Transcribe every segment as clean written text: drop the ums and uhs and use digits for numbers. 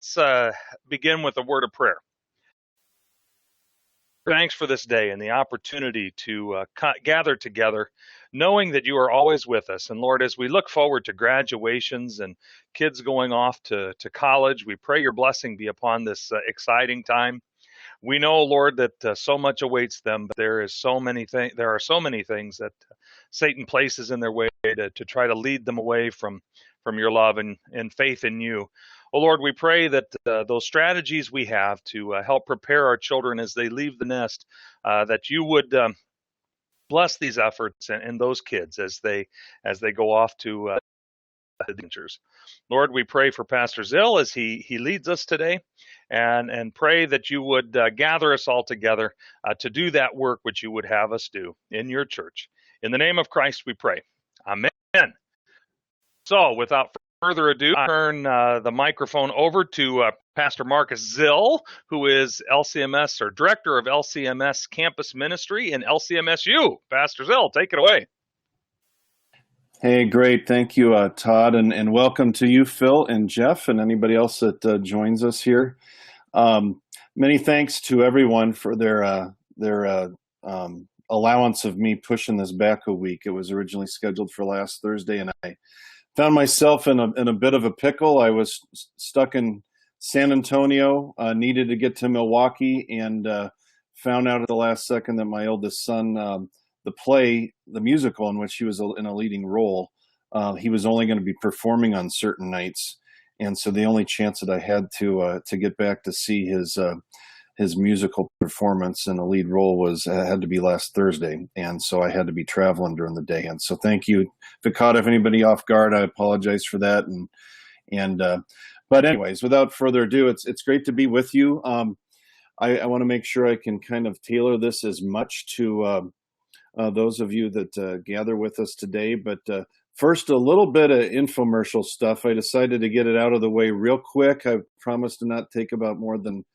Let's begin with a word of prayer. Thanks for this day and the opportunity to gather together, knowing that you are always with us. And Lord, as we look forward to graduations and kids going off to college, we pray your blessing be upon this exciting time. We know, Lord, that so much awaits them, but there are so many things that Satan places in their way to try to lead them away from your love and faith in you. Oh, Lord, we pray that those strategies we have to help prepare our children as they leave the nest, that you would bless these efforts and those kids as they go off to adventures. Lord, we pray for Pastor Zill as he leads us today, and pray that you would gather us all together to do that work which you would have us do in your church. In the name of Christ we pray. Amen. So without further ado, I turn the microphone over to Pastor Marcus Zill, who is LCMS or Director of LCMS Campus Ministry in LCMSU. Pastor Zill, take it away. Hey, great. Thank you, Todd, and welcome to you, Phil and Jeff, and anybody else that joins us here. Many thanks to everyone for their allowance of me pushing this back a week. It was originally scheduled for last Thursday, and I found myself in a bit of a pickle. I was stuck in San Antonio, needed to get to Milwaukee, and found out at the last second that my oldest son, the musical in which he was in a leading role, he was only going to be performing on certain nights. And so the only chance that I had to get back to see his musical performance in a lead role had to be last Thursday. And so I had to be traveling during the day. And so thank you. If it caught anybody off guard, I apologize for that. But anyways, without further ado, it's great to be with you. I want to make sure I can kind of tailor this as much to those of you that gather with us today. But first, a little bit of infomercial stuff. I decided to get it out of the way real quick. I promised to not take about more than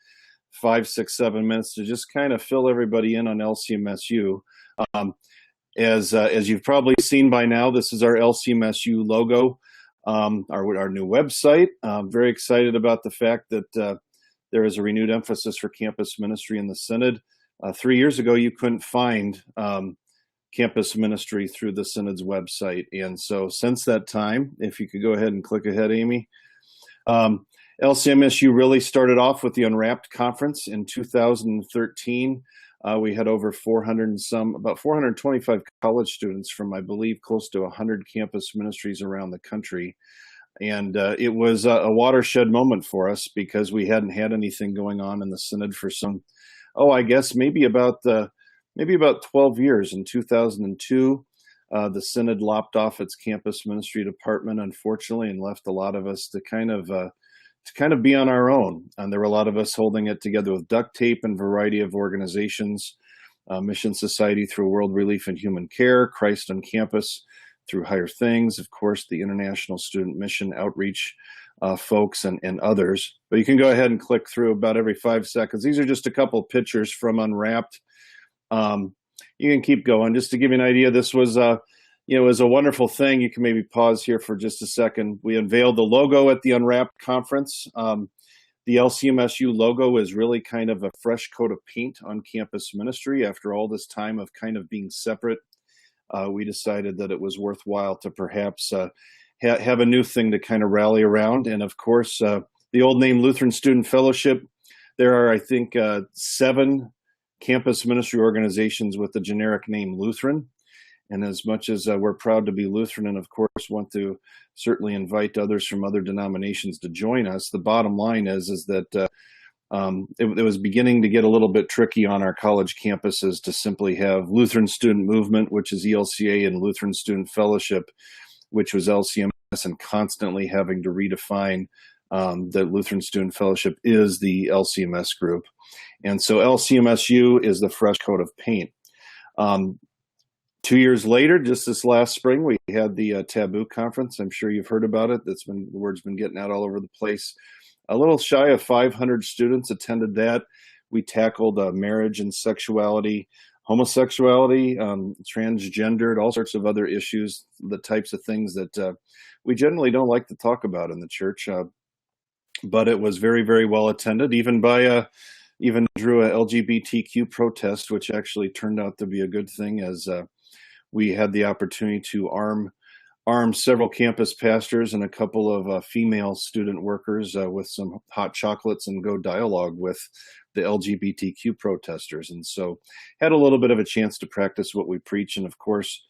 5, 6, 7 minutes to just kind of fill everybody in on LCMSU. As you've probably seen by now, this is our LCMSU logo, our new website. I'm very excited about the fact that there is a renewed emphasis for campus ministry in the Synod. 3 years ago, you couldn't find campus ministry through the Synod's website. And so since that time, if you could go ahead and click ahead, Amy, LCMSU really started off with the Unwrapped Conference in 2013. We had over about 425 college students from, I believe, close to 100 campus ministries around the country. And it was a watershed moment for us because we hadn't had anything going on in the Synod for I guess maybe about 12 years. In 2002, the Synod lopped off its campus ministry department, unfortunately, and left a lot of us to kind of be on our own. And there were a lot of us holding it together with duct tape and a variety of organizations, Mission Society through World Relief and Human Care, Christ on Campus through Higher Things, of course, the International Student Mission Outreach folks and others. But you can go ahead and click through about every 5 seconds. These are just a couple pictures from Unwrapped. You can keep going. Just to give you an idea, this was it was a wonderful thing. You can maybe pause here for just a second. We unveiled the logo at the Unwrapped conference. The LCMSU logo is really kind of a fresh coat of paint on campus ministry. After all this time of kind of being separate, we decided that it was worthwhile to perhaps have a new thing to kind of rally around. And of course, the old name Lutheran Student Fellowship. There are, I think, 7 campus ministry organizations with the generic name Lutheran. And as much as we're proud to be Lutheran and, of course, want to certainly invite others from other denominations to join us, the bottom line is that it was beginning to get a little bit tricky on our college campuses to simply have Lutheran Student Movement, which is ELCA, and Lutheran Student Fellowship, which was LCMS, and constantly having to redefine that Lutheran Student Fellowship is the LCMS group. And so LCMSU is the fresh coat of paint. 2 years later, just this last spring, we had the Taboo Conference. I'm sure you've heard about it. The word's been getting out all over the place. A little shy of 500 students attended that. We tackled marriage and sexuality, homosexuality, transgendered, all sorts of other issues, the types of things that we generally don't like to talk about in the church. but it was very, very well attended, even by even drew a LGBTQ protest, which actually turned out to be a good thing, as we had the opportunity to arm several campus pastors and a couple of female student workers with some hot chocolates and go dialogue with the LGBTQ protesters. And so had a little bit of a chance to practice what we preach. And of course,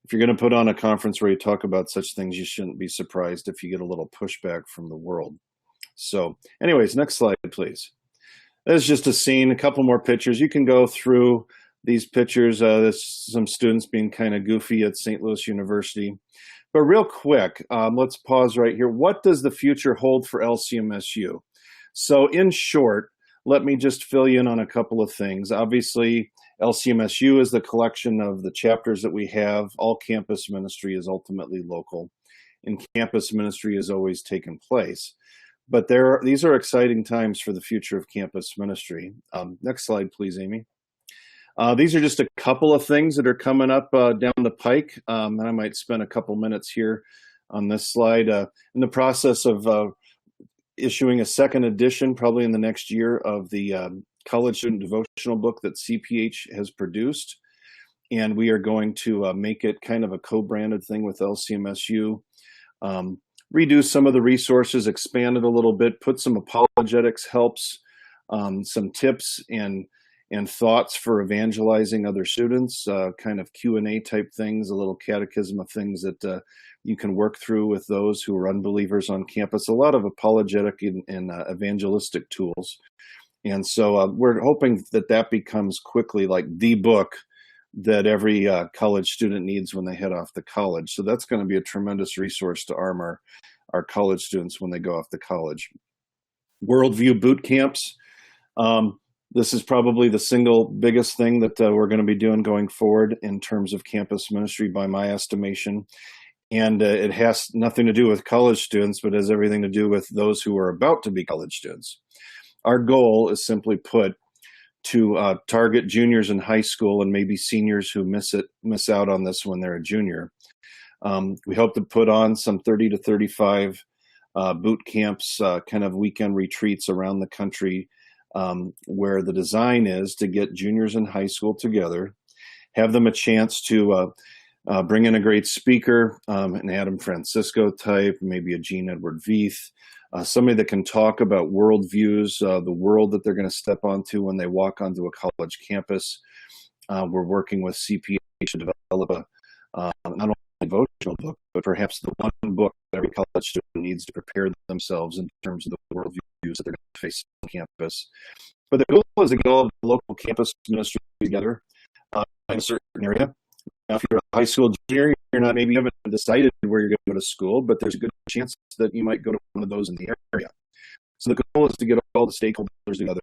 if you're going to put on a conference where you talk about such things, you shouldn't be surprised if you get a little pushback from the world. So anyways, next slide, please. There's just a scene, a couple more pictures. You can go through these pictures. There's some students being kind of goofy at St. Louis University. But real quick, let's pause right here. What does the future hold for LCMSU? So in short, let me just fill you in on a couple of things. Obviously, LCMSU is the collection of the chapters that we have. All campus ministry is ultimately local, and campus ministry has always taken place. But these are exciting times for the future of campus ministry. Next slide, please, Amy. These are just a couple of things that are coming up down the pike, and I might spend a couple minutes here on this slide. In the process of issuing a second edition, probably in the next year, of the college student devotional book that CPH has produced, and we are going to make it kind of a co-branded thing with LCMSU. Redo some of the resources, expand it a little bit, put some apologetics helps, some tips and thoughts for evangelizing other students, kind of Q&A type things, a little catechism of things that you can work through with those who are unbelievers on campus, a lot of apologetic and evangelistic tools. And so we're hoping that becomes quickly like the book that every college student needs when they head off to college. So that's going to be a tremendous resource to arm our college students when they go off to college. Worldview boot camps. This is probably the single biggest thing that we're going to be doing going forward in terms of campus ministry by my estimation. And it has nothing to do with college students, but has everything to do with those who are about to be college students. Our goal is simply put to target juniors in high school and maybe seniors who miss out on this when they're a junior. We hope to put on some 30 to 35 boot camps, kind of weekend retreats around the country, where the design is to get juniors in high school together, have them a chance to bring in a great speaker, an Adam Francisco type, maybe a Gene Edward Veith, somebody that can talk about worldviews, the world that they're going to step onto when they walk onto a college campus. We're working with CPH to develop not only a devotional book, but perhaps the one book that every college student needs to prepare themselves in terms of the worldviews that they're going to face on campus. But the goal is to get all of the local campus ministry together in a certain area. Now, if you're a high school junior, you haven't decided where you're going to go to school, but there's a good chance that you might go to one of those in the area. So the goal is to get all the stakeholders together,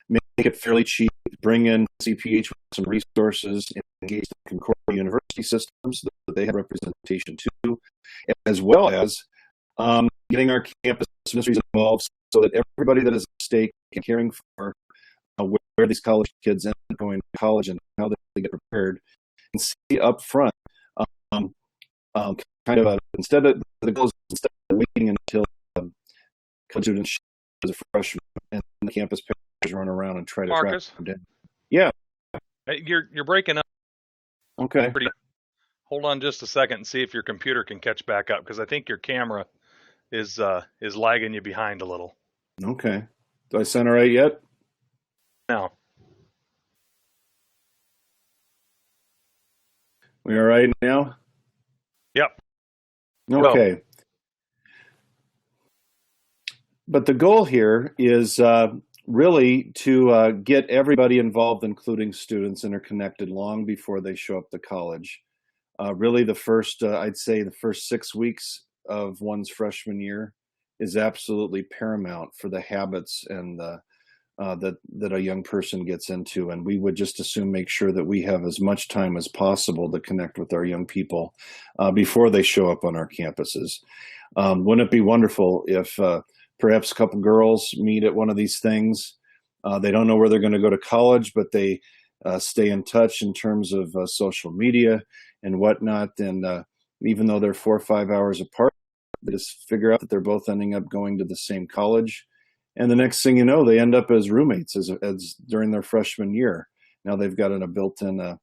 make it fairly cheap, bring in CPH with some resources, and engage the Concordia University systems so that they have representation too, as well as getting our campus ministries involved so that everybody that is at stake in caring for where these college kids end up going to college and how they get prepared, and see up front, kind of instead of waiting until college students as a freshman and the campus pastors run around and try to track them down. Yeah, you're breaking up. Okay. Hold on just a second and see if your computer can catch back up, because I think your camera is lagging you behind a little. Okay. Do I sound all right yet? No. We all right now? Yep. Okay. Well, but the goal here is really to get everybody involved, including students, interconnected long before they show up to college. Really, I'd say the first 6 weeks of one's freshman year is absolutely paramount for the habits and that a young person gets into. And we would just as soon make sure that we have as much time as possible to connect with our young people before they show up on our campuses. Wouldn't it be wonderful if perhaps a couple girls meet at one of these things? They don't know where they're going to go to college, but they stay in touch in terms of social media and whatnot. And even though they're 4 or 5 hours apart, They just figure out that they're both ending up going to the same college. And the next thing you know, they end up as roommates as during their freshman year. Now they've got a built-in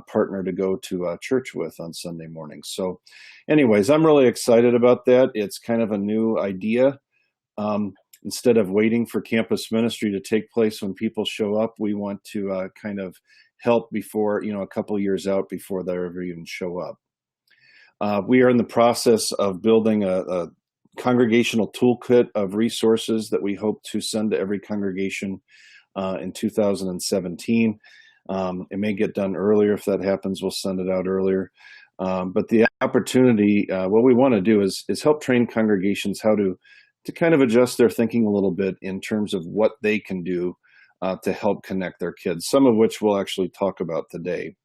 partner to go to church with on Sunday morning. So anyways, I'm really excited about that. It's kind of a new idea. Instead of waiting for campus ministry to take place when people show up, we want to kind of help before, a couple of years out before they ever even show up. We are in the process of building a congregational toolkit of resources that we hope to send to every congregation in 2017. It may get done earlier. If that happens, we'll send it out earlier. But the opportunity, what we want to do is help train congregations how to kind of adjust their thinking a little bit in terms of what they can do to help connect their kids, some of which we'll actually talk about today.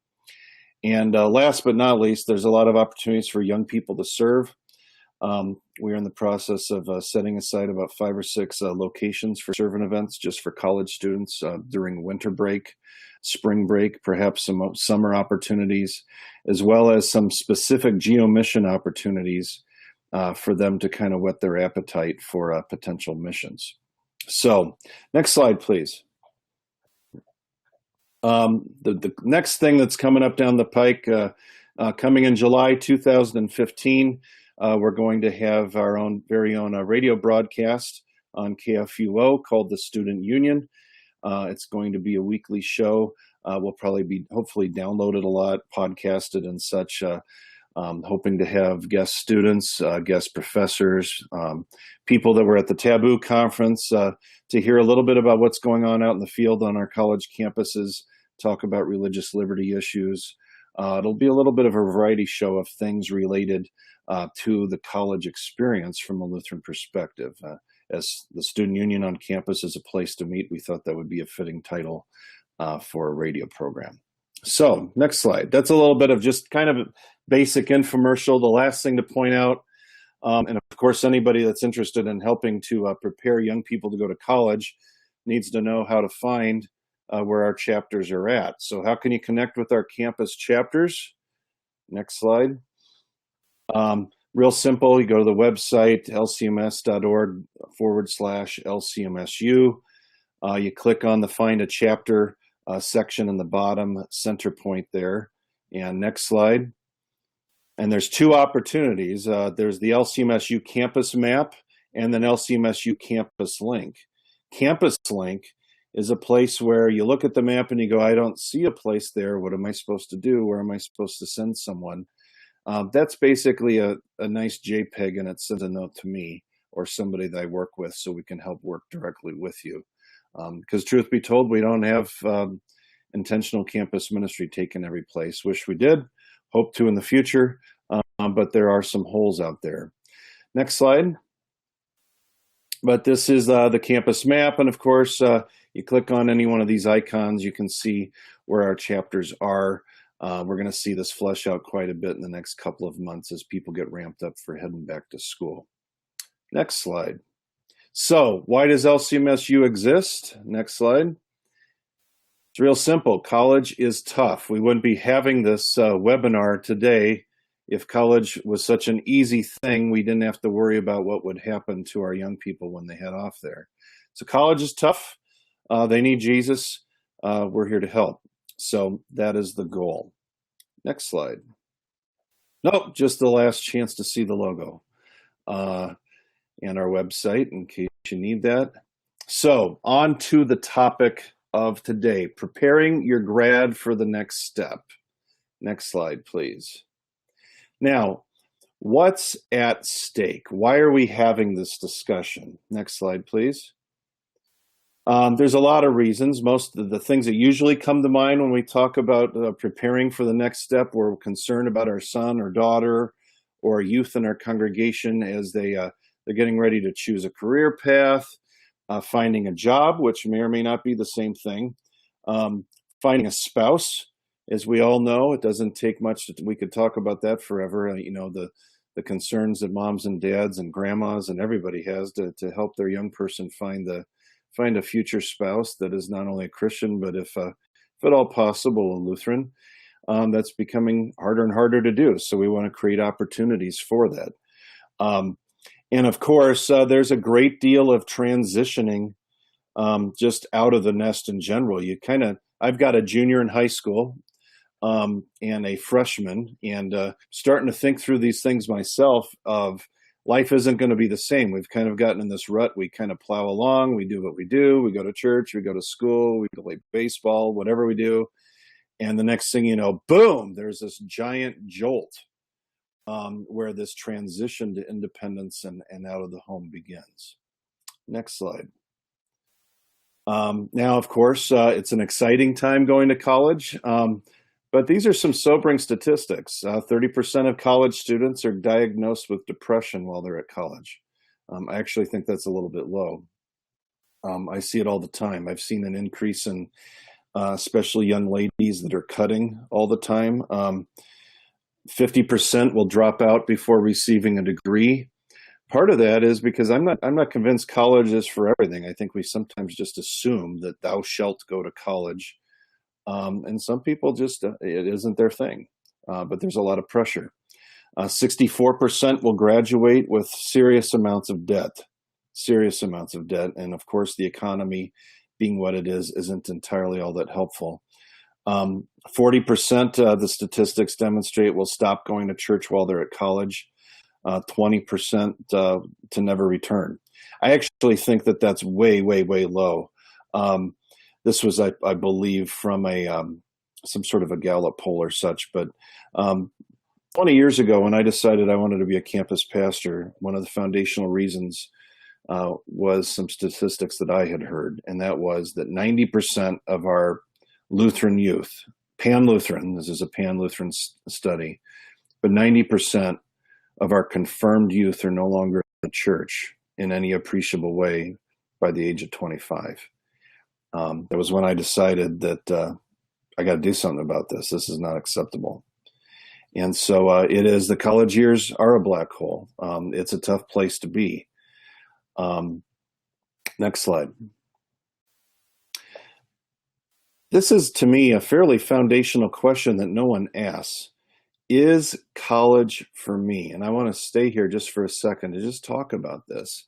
And last but not least, there's a lot of opportunities for young people to serve. We're in the process of setting aside about 5 or 6 locations for servant events just for college students during winter break, spring break, perhaps some summer opportunities, as well as some specific geo-mission opportunities for them to kind of whet their appetite for potential missions. So next slide, please. The next thing that's coming up down the pike, coming in July 2015, we're going to have our very own radio broadcast on KFUO called the Student Union. It's going to be a weekly show. We'll probably be hopefully downloaded a lot, podcasted and such. Hoping to have guest students, guest professors, people that were at the Taboo Conference to hear a little bit about what's going on out in the field on our college campuses, talk about religious liberty issues. It'll be a little bit of a variety show of things related to the college experience from a Lutheran perspective. As the Student Union on campus is a place to meet, we thought that would be a fitting title for a radio program. So next slide. That's a little bit of just kind of a basic infomercial. The last thing to point out, and of course anybody that's interested in helping to prepare young people to go to college needs to know how to find where our chapters are at. So how can you connect with our campus chapters? Next slide. Real simple. You go to the website, lcms.org/LCMSU. You click on the Find a Chapter section in the bottom center point there. And next slide. And there's 2 opportunities. There's the LCMSU campus map and then LCMSU campus link. Campus link is a place where you look at the map and you go, I don't see a place there. What am I supposed to do? Where am I supposed to send someone? That's basically a nice JPEG, and it sends a note to me or somebody that I work with so we can help work directly with you. Because truth be told, we don't have intentional campus ministry taking every place. Wish we did, hope to in the future, but there are some holes out there. Next slide. But this is the campus map, and of course, you click on any one of these icons, you can see where our chapters are. We're going to see this flesh out quite a bit in the next couple of months as people get ramped up for heading back to school. Next slide. So why does LCMSU exist? Next slide. It's real simple. College is tough. We wouldn't be having this webinar today if college was such an easy thing. We didn't have to worry about what would happen to our young people when they head off there. So college is tough. They need Jesus. We're here to help. So that is the goal. Next slide. Nope, just the last chance to see the logo. And our website in case you need that. So on to the topic of today, preparing your grad for the next step. Next slide, please. Now, what's at stake? Why are we having this discussion? Next slide, please. There's a lot of reasons. Most of the things that usually come to mind when we talk about preparing for the next step, we're concerned about our son or daughter or youth in our congregation as they're getting ready to choose a career path, finding a job, which may or may not be the same thing, finding a spouse. As we all know, it doesn't take much. We could talk about that forever. The concerns that moms and dads and grandmas and everybody has to help their young person find a future spouse that is not only a Christian, but if at all possible, a Lutheran. That's becoming harder and harder to do. So we want to create opportunities for that. And of course, there's a great deal of transitioning just out of the nest in general. I've got a junior in high school and a freshman, and starting to think through these things myself of life isn't going to be the same. We've kind of gotten in this rut. We kind of plow along. We do what we do. We go to church. We go to school. We play baseball, whatever we do. And the next thing you know, boom, there's this giant jolt where this transition to independence and out of the home begins. Next slide. Now, of course, it's an exciting time going to college, but these are some sobering statistics. 30% of college students are diagnosed with depression while they're at college. I actually think that's a little bit low. I see it all the time. I've seen an increase in especially young ladies that are cutting all the time. 50% will drop out before receiving a degree. Part of that is because I'm not convinced college is for everything. I think we sometimes just assume that thou shalt go to college. And some people just, it isn't their thing, but there's a lot of pressure. 64% will graduate with serious amounts of debt. And of course, the economy being what it is, isn't entirely all that helpful. 40%, the statistics demonstrate, will stop going to church while they're at college. 20% to never return. I actually think that that's way, way, way low. This was, I believe, from some sort of a Gallup poll or such. But 20 years ago, when I decided I wanted to be a campus pastor, one of the foundational reasons was some statistics that I had heard, and that was that 90% of our Lutheran youth, pan-Lutheran, this is a pan-Lutheran study, but 90% of our confirmed youth are no longer in the church in any appreciable way by the age of 25. That was when I decided that I got to do something about this. This is not acceptable. And so the college years are a black hole. It's a tough place to be. Next slide. This is, to me, a fairly foundational question that no one asks. Is college for me? And I want to stay here just for a second to just talk about this.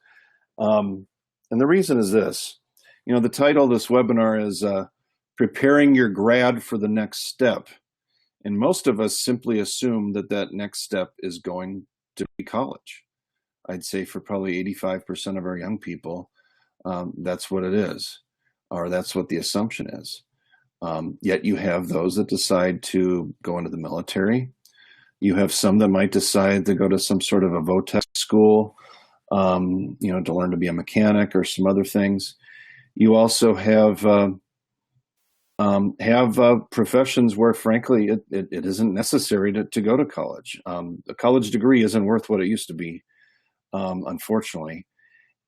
And the reason is this. The title of this webinar is Preparing Your Grad for the Next Step. And most of us simply assume that that next step is going to be college. I'd say for probably 85% of our young people, that's what it is, or that's what the assumption is. Yet you have those that decide to go into the military. You have some that might decide to go to some sort of a VOTEC school, to learn to be a mechanic or some other things. You also have professions where, frankly, it isn't necessary to go to college. A college degree isn't worth what it used to be, unfortunately.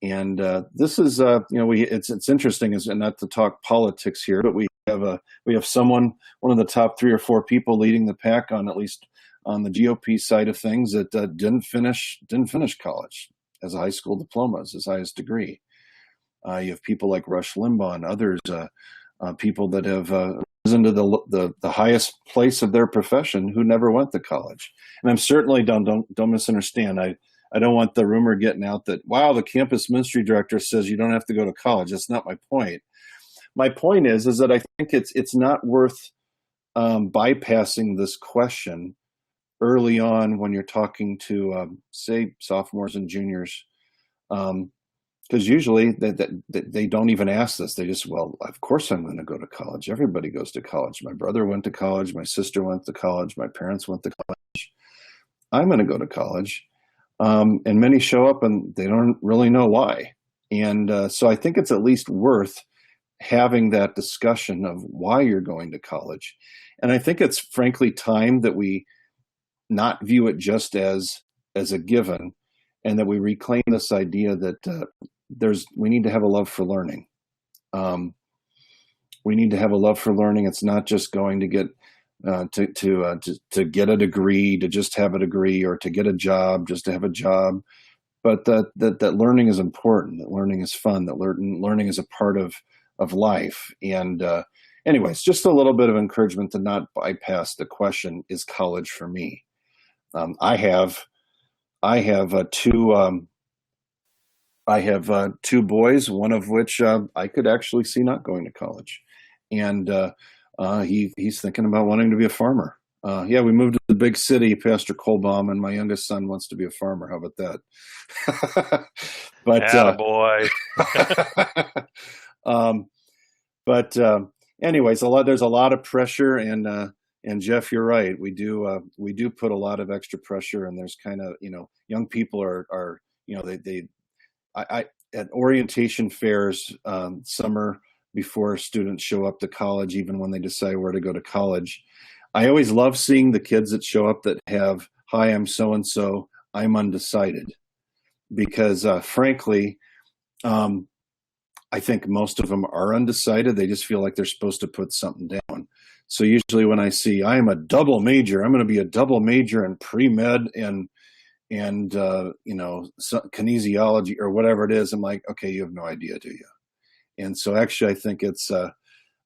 And this is, it's interesting, and not to talk politics here, but we have someone, one of the top 3 or 4 people leading the pack on, at least on the GOP side of things, that didn't finish college as a high school diploma, as his highest degree. You have people like Rush Limbaugh and others, people that have risen to the highest place of their profession who never went to college. And I'm certainly don't misunderstand. I don't want the rumor getting out that, wow, the campus ministry director says you don't have to go to college. That's not my point. My point is that I think it's not worth bypassing this question early on when you're talking to, say, sophomores and juniors, because usually they don't even ask this. They just, well, of course I'm going to go to college. Everybody goes to college. My brother went to college. My sister went to college. My parents went to college. I'm going to go to college. And many show up and they don't really know why. And so I think it's at least worth having that discussion of why you're going to college. And I think it's frankly time that we not view it just as a given, and that we reclaim this idea that we need to have a love for learning. We need to have a love for learning. It's not just going to get to get a degree, to just have a degree, or to get a job, just to have a job, but that learning is important, that learning is fun, that learning is a part of life. And anyways, just a little bit of encouragement to not bypass the question, is college for me? I have 2 I have two boys, one of which I could actually see not going to college, and he's thinking about wanting to be a farmer. Yeah, we moved to the big city, Pastor Kolbaum, and my youngest son wants to be a farmer. How about that? But Attaboy. um, but anyways, there's a lot of pressure, and Jeff, you're right. We do put a lot of extra pressure, and there's kind of, young people are I at orientation fairs, summer before students show up to college, even when they decide where to go to college. I always love seeing the kids that show up that have, "Hi, I'm so and so. I'm undecided," because frankly, I think most of them are undecided. They just feel like they're supposed to put something down. So usually when I see, "I am a double major. I'm going to be a double major in pre-med and kinesiology," or whatever it is, I'm like, okay, you have no idea, do you? And so actually, I think it's a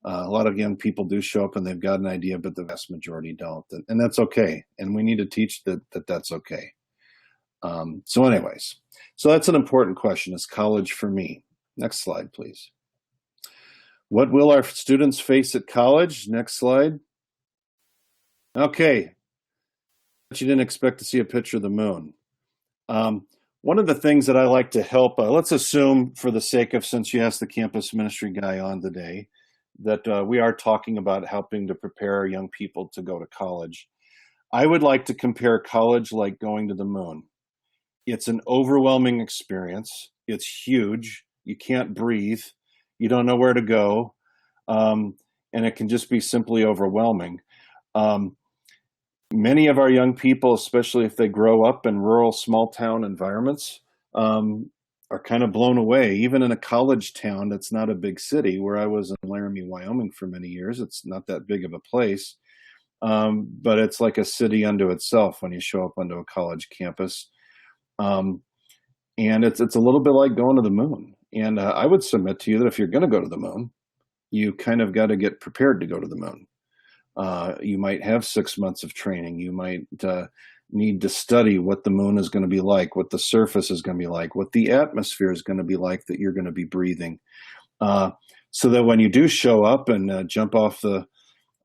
lot of young people do show up and they've got an idea, but the vast majority don't, and that's okay. And we need to teach that's okay. So anyways, so that's an important question. Is college for me? Next slide, please. What will our students face at college? Next slide. Okay. But you didn't expect to see a picture of the moon. One of the things that I like to help, let's assume for the sake of, since you asked the campus ministry guy on today, that we are talking about helping to prepare our young people to go to college. I would like to compare college like going to the moon. It's an overwhelming experience. It's huge. You can't breathe. You don't know where to go. And it can just be simply overwhelming. Many of our young people, especially if they grow up in rural small town environments, are kind of blown away. Even in a college town that's not a big city, where I was in Laramie, Wyoming for many years, it's not that big of a place. But it's like a city unto itself when you show up onto a college campus. And it's a little bit like going to the moon. And I would submit to you that if you're going to go to the moon, you kind of got to get prepared to go to the moon. You might have 6 months of training. You might need to study what the moon is going to be like, what the surface is going to be like, what the atmosphere is going to be like that you're going to be breathing. So that when you do show up and jump out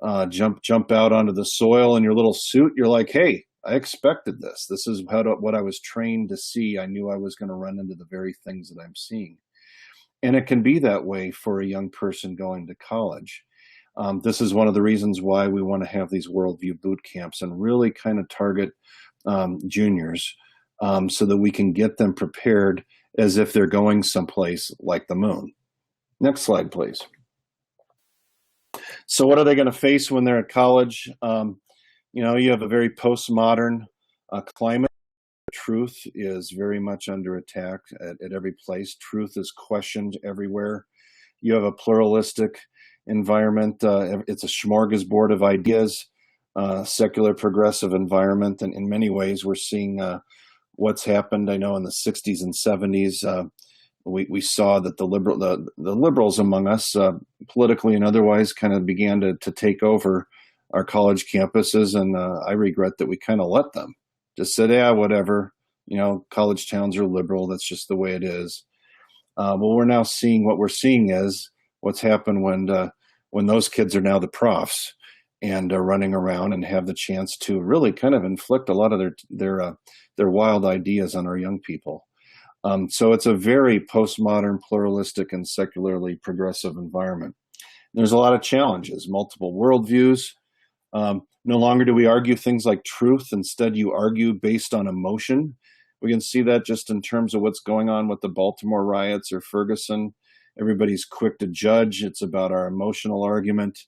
onto the soil in your little suit, you're like, hey, I expected this. This is what I was trained to see. I knew I was going to run into the very things that I'm seeing. And it can be that way for a young person going to college. This is one of the reasons why we want to have these worldview boot camps and really kind of target juniors so that we can get them prepared as if they're going someplace like the moon. Next slide, please. So what are they going to face when they're at college? You have a very postmodern climate. Truth is very much under attack at every place. Truth is questioned everywhere. You have a pluralistic environment. It's a smorgasbord of ideas, secular progressive environment. And in many ways, we're seeing what's happened. I know in the 60s and 70s, we saw that the liberals among us, politically and otherwise, kind of began to take over our college campuses. And I regret that we kind of let them. Just said, yeah, whatever, college towns are liberal. That's just the way it is. Well, we're now seeing what we're seeing is what's happened when those kids are now the profs and are running around and have the chance to really kind of inflict a lot of their wild ideas on our young people. So it's a very postmodern, pluralistic, and secularly progressive environment. There's a lot of challenges, multiple worldviews. No longer do we argue things like truth. Instead, you argue based on emotion. We can see that just in terms of what's going on with the Baltimore riots or Ferguson. Everybody's quick to judge. It's about our emotional argument,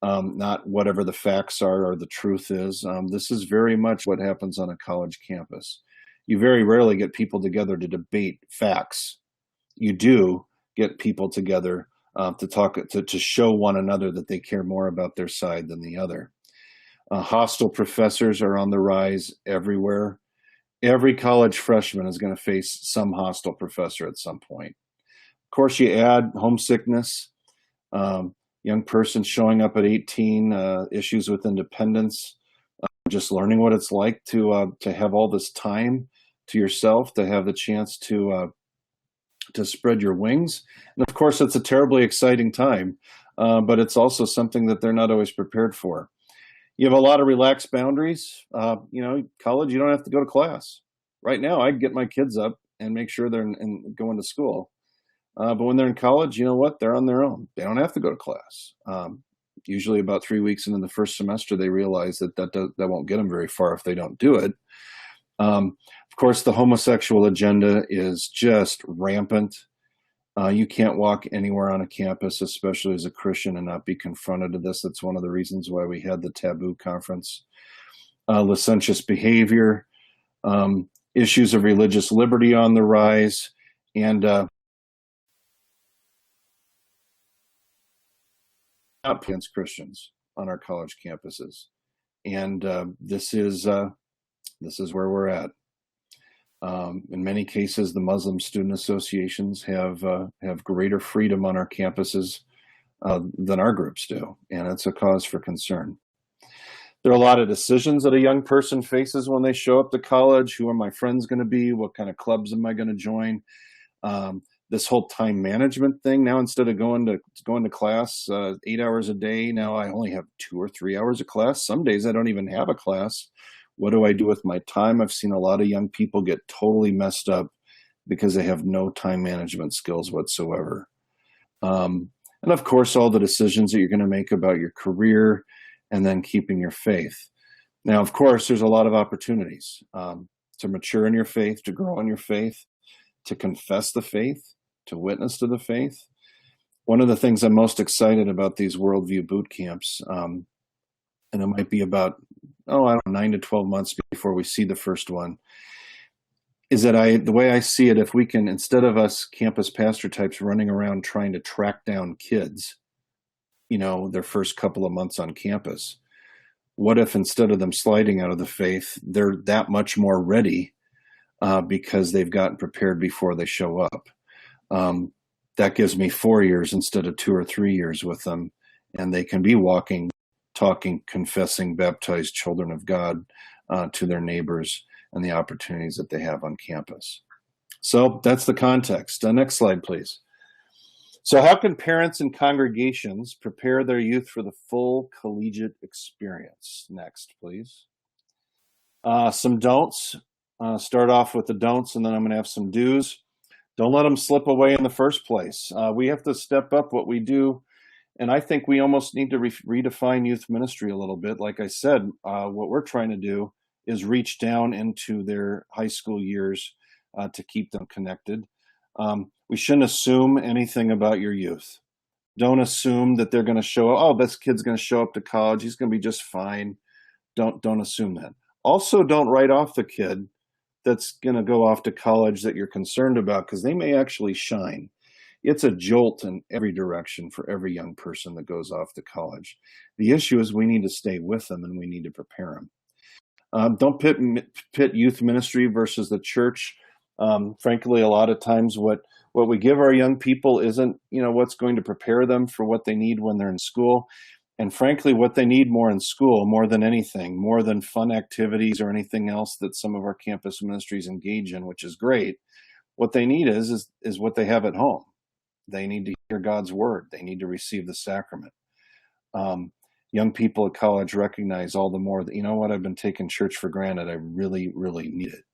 not whatever the facts are or the truth is. This is very much what happens on a college campus. You very rarely get people together to debate facts. You do get people together to talk, to show one another that they care more about their side than the other. Hostile professors are on the rise everywhere. Every college freshman is going to face some hostile professor at some point. Of course, you add homesickness, young person showing up at 18, issues with independence, just learning what it's like to have all this time to yourself, to have the chance to to spread your wings. And of course, it's a terribly exciting time, but it's also something that they're not always prepared for. You have a lot of relaxed boundaries. College, you don't have to go to class. Right now, I'd get my kids up and make sure they're going to school. But when they're in college, you know what? They're on their own. They don't have to go to class. Usually about 3 weeks into the first semester, they realize that won't get them very far if they don't do it. Of course, the homosexual agenda is just rampant. You can't walk anywhere on a campus, especially as a Christian, and not be confronted to this. That's one of the reasons why we had the Taboo Conference. Licentious behavior, issues of religious liberty on the rise, and against Christians on our college campuses. And this is where we're at. In many cases, the Muslim student associations have greater freedom on our campuses than our groups do, and it's a cause for concern. There are a lot of decisions that a young person faces when they show up to college. Who are my friends going to be? What kind of clubs am I going to join? This whole time management thing. Now, instead of going to class 8 hours a day, now I only have 2 or 3 hours of class. Some days I don't even have a class. What do I do with my time? I've seen a lot of young people get totally messed up because they have no time management skills whatsoever. And of course, all the decisions that you're going to make about your career and then keeping your faith. Now, of course, there's a lot of opportunities to mature in your faith, to grow in your faith, to confess the faith, to witness to the faith. One of the things I'm most excited about these worldview boot camps, and it might be about, 9 to 12 months before we see the first one, is that the way I see it, if we can, instead of us campus pastor types running around trying to track down kids, their first couple of months on campus, what if instead of them sliding out of the faith, they're that much more ready because they've gotten prepared before they show up? That gives me 4 years instead of 2 or 3 years with them, and they can be walking, talking, confessing, baptized children of God to their neighbors and the opportunities that they have on campus. So that's the context. Next slide, please. So how can parents and congregations prepare their youth for the full collegiate experience? Next, please. Some don'ts. Start off with the don'ts, and then I'm going to have some do's. Don't let them slip away in the first place. We have to step up what we do, and I think we almost need to redefine youth ministry a little bit. Like I said, what we're trying to do is reach down into their high school years to keep them connected. We shouldn't assume anything about your youth. Don't assume that they're going to this kid's going to show up to college. He's going to be just fine. Don't assume that. Also, don't write off the kid that's going to go off to college that you're concerned about, because they may actually shine. It's a jolt in every direction for every young person that goes off to college. The issue is we need to stay with them and we need to prepare them. Don't pit youth ministry versus the church. Frankly, a lot of times what we give our young people isn't, what's going to prepare them for what they need when they're in school. And frankly, what they need more in school, more than anything, more than fun activities or anything else that some of our campus ministries engage in, which is great, what they need is what they have at home. They need to hear God's word. They need to receive the sacrament. Young people at college recognize all the more that, I've been taking church for granted. I really, really need it.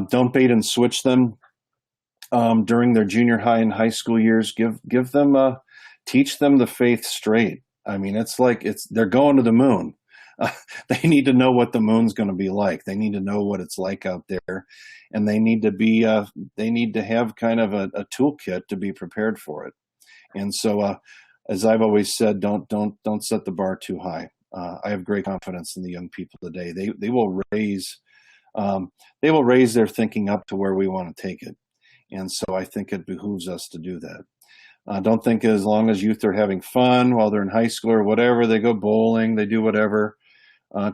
Don't bait and switch them during their junior high and high school years. Give them, teach them the faith straight. I mean, they're going to the moon. They need to know what the moon's going to be like. They need to know what it's like out there, and they need to have kind of a toolkit to be prepared for it. And so, as I've always said, don't set the bar too high. I have great confidence in the young people today. They will raise their thinking up to where we want to take it. And so I think it behooves us to do that. Don't think as long as youth are having fun while they're in high school or whatever, they go bowling, they do whatever,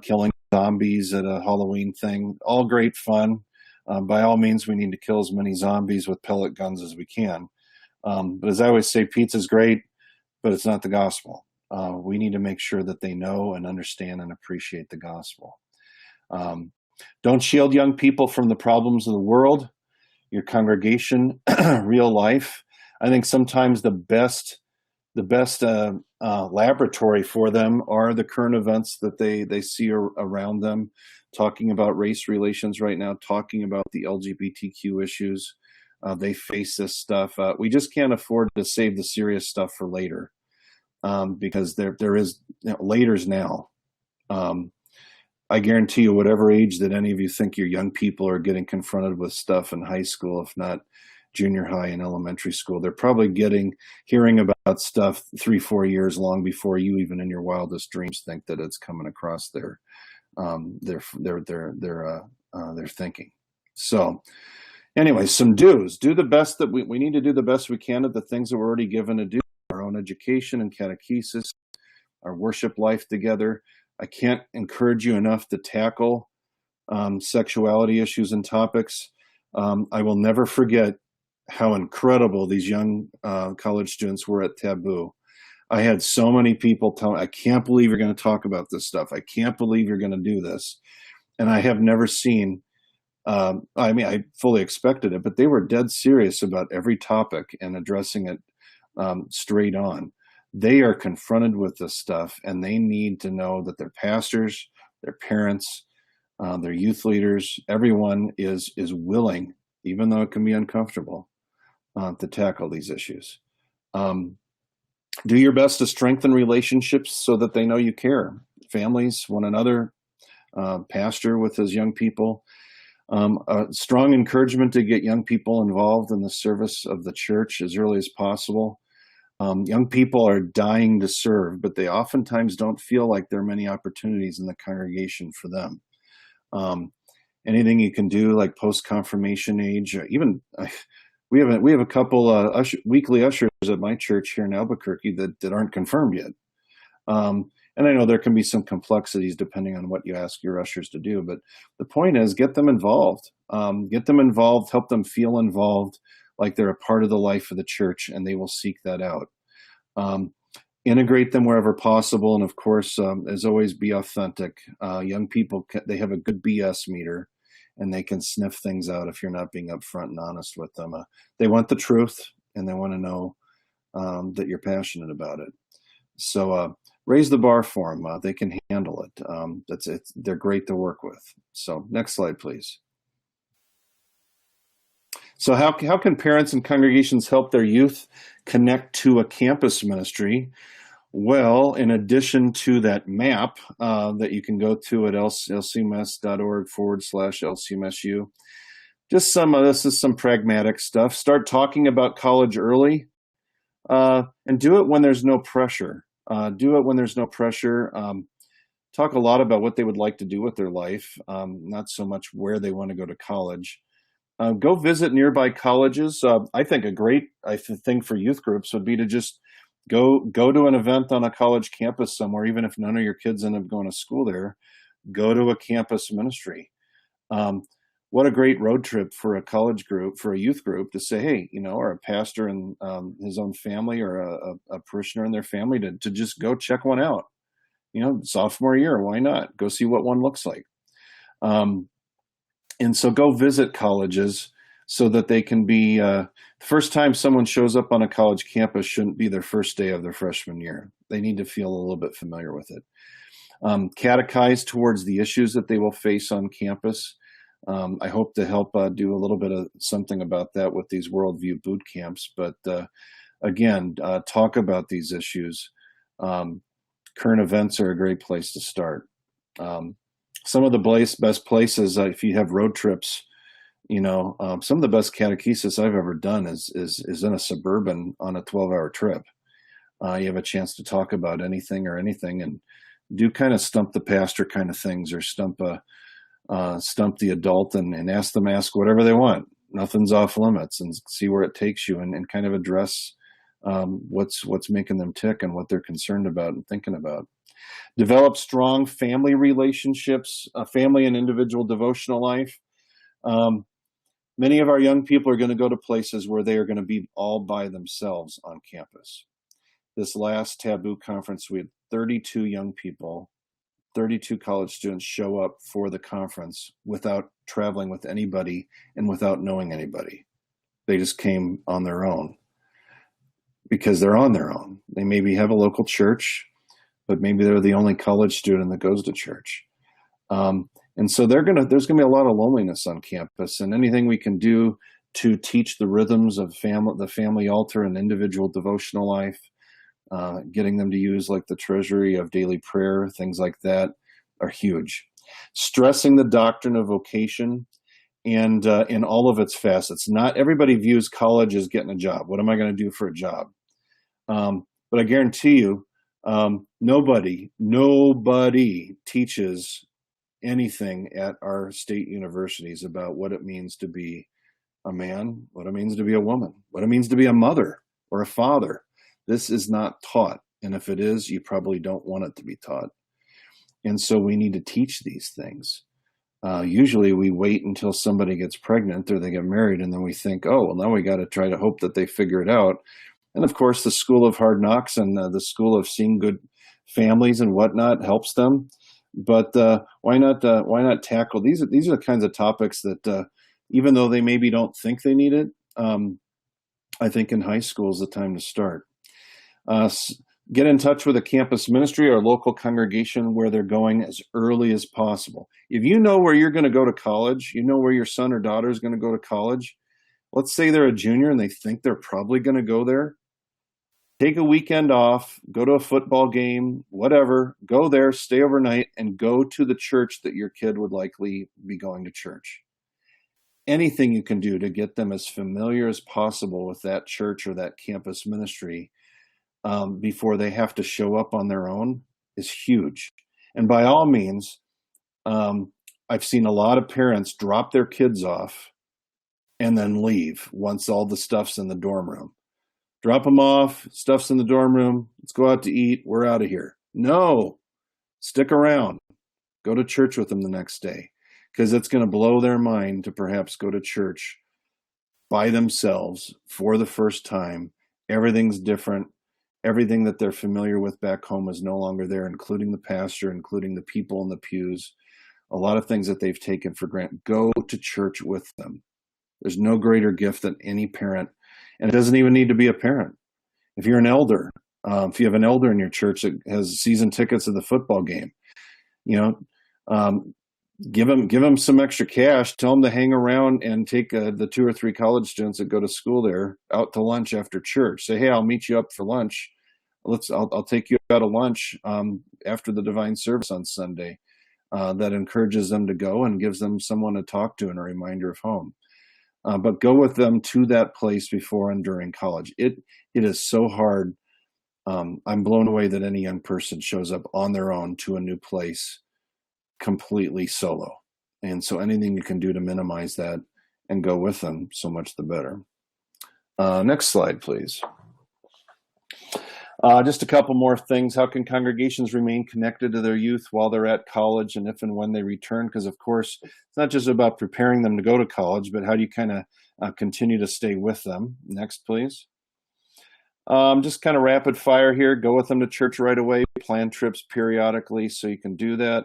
killing zombies at a Halloween thing, all great fun. By all means, we need to kill as many zombies with pellet guns as we can. But as I always say, pizza's great, but it's not the gospel. We need to make sure that they know and understand and appreciate the gospel. Don't shield young people from the problems of the world. your congregation, real life. I think sometimes the best laboratory for them are the current events that they see around them, talking about race relations right now, talking about the LGBTQ issues. They face this stuff. We just can't afford to save the serious stuff for later, because there is, later's now. I guarantee you, whatever age that any of you think your young people are getting confronted with stuff in high school, if not junior high and elementary school, they're probably hearing about stuff 3-4 years long before you even in your wildest dreams think that it's coming across their thinking. So anyway, some do's. Do the best that we need to do the best we can at the things that we're already given to do. Our own education and catechesis, our worship life together. I can't encourage you enough to tackle sexuality issues and topics. I will never forget how incredible these young college students were at Taboo. I had so many people tell me, I can't believe you're going to talk about this stuff. I can't believe you're going to do this. And I have never seen, I fully expected it, but they were dead serious about every topic and addressing it straight on. They are confronted with this stuff, and they need to know that their pastors, their parents, their youth leaders, everyone is willing, even though it can be uncomfortable, to tackle these issues. Do your best to strengthen relationships so that they know you care. Families, one another, pastor with his young people. A strong encouragement to get young people involved in the service of the church as early as possible. Young people are dying to serve, but they oftentimes don't feel like there are many opportunities in the congregation for them. Anything you can do, like post-confirmation age, even we have a couple weekly ushers at my church here in Albuquerque that aren't confirmed yet. And I know there can be some complexities depending on what you ask your ushers to do, but the point is get them involved. Help them feel involved, like they're a part of the life of the church, and they will seek that out. Integrate them wherever possible, and of course, as always, be authentic. Young people, they have a good BS meter, and they can sniff things out if you're not being upfront and honest with them. They want the truth, and they want to know that you're passionate about it. So raise the bar for them. They can handle it. They're great to work with. So next slide, please. So how can parents and congregations help their youth connect to a campus ministry? Well, in addition to that map that you can go to at lcms.org/LCMSU, this is some pragmatic stuff. Start talking about college early, and do it when there's no pressure. Talk a lot about what they would like to do with their life, not so much where they want to go to college. Go visit nearby colleges. I think a great thing for youth groups would be to just go to an event on a college campus somewhere, even if none of your kids end up going to school there. Go to a campus ministry. What a great road trip for a college group, for a youth group to say, hey, or a pastor and his own family, or a parishioner and their family to just go check one out. Sophomore year, why not? Go see what one looks like. And so go visit colleges so that they can be, the first time someone shows up on a college campus shouldn't be their first day of their freshman year. They need to feel a little bit familiar with it. Catechize towards the issues that they will face on campus. I hope to help do a little bit of something about that with these worldview boot camps. But again, talk about these issues. Current events are a great place to start. Some of the best places, if you have road trips, some of the best catechesis I've ever done is in a suburban on a 12-hour trip. You have a chance to talk about anything and do kind of stump the pastor kind of things, or stump the adult and ask whatever they want. Nothing's off limits, and see where it takes you, and kind of address what's making them tick and what they're concerned about and thinking about. Develop strong family relationships, family and individual devotional life. Many of our young people are going to go to places where they are going to be all by themselves on campus. This last Taboo conference, we had 32 young people 32 college students show up for the conference without traveling with anybody and without knowing anybody. They just came on their own because they're on their own. They maybe have a local church, but maybe they're the only college student that goes to church. And so there's going to be a lot of loneliness on campus, and anything we can do to teach the rhythms of the family altar and individual devotional life, getting them to use like the treasury of daily prayer, things like that are huge. Stressing the doctrine of vocation and in all of its facets. Not everybody views college as getting a job. What am I going to do for a job? But I guarantee you, nobody teaches anything at our state universities about what it means to be a man, what it means to be a woman, what it means to be a mother or a father. This is not taught. And if it is, you probably don't want it to be taught. And so we need to teach these things. Usually we wait until somebody gets pregnant or they get married, and then we think, oh, well, now we got to try to hope that they figure it out. And of course, the school of hard knocks and the school of seeing good families and whatnot helps them. But why not tackle these? These are the kinds of topics that, even though they maybe don't think they need it, I think in high school is the time to start. Get in touch with a campus ministry or local congregation where they're going as early as possible. If you know where you're going to go to college, you know where your son or daughter is going to go to college. Let's say they're a junior and they think they're probably going to go there. Take a weekend off, go to a football game, whatever, go there, stay overnight, and go to the church that your kid would likely be going to church. Anything you can do to get them as familiar as possible with that church or that campus ministry before they have to show up on their own is huge. And by all means, I've seen a lot of parents drop their kids off and then leave once all the stuff's in the dorm room. Drop them off, stuff's in the dorm room, let's go out to eat, we're out of here. No, stick around. Go to church with them the next day, because it's going to blow their mind to perhaps go to church by themselves for the first time. Everything's different. Everything that they're familiar with back home is no longer there, including the pastor, including the people in the pews, a lot of things that they've taken for granted. Go to church with them. There's no greater gift than any parent. And it doesn't even need to be a parent. If you're an elder, if you have an elder in your church that has season tickets to the football game, give them some extra cash. Tell them to hang around and take the 2 or 3 college students that go to school there out to lunch after church. Say, hey, I'll meet you up for lunch. I'll take you out to lunch after the divine service on Sunday. That encourages them to go and gives them someone to talk to and a reminder of home. But go with them to that place before and during college. It is so hard. I'm blown away that any young person shows up on their own to a new place completely solo. And so anything you can do to minimize that and go with them, so much the better. Next slide, please. Just a couple more things. How can congregations remain connected to their youth while they're at college and if and when they return? Because, of course, it's not just about preparing them to go to college, but how do you kind of continue to stay with them? Next, please. Just kind of rapid fire here. Go with them to church right away. Plan trips periodically so you can do that.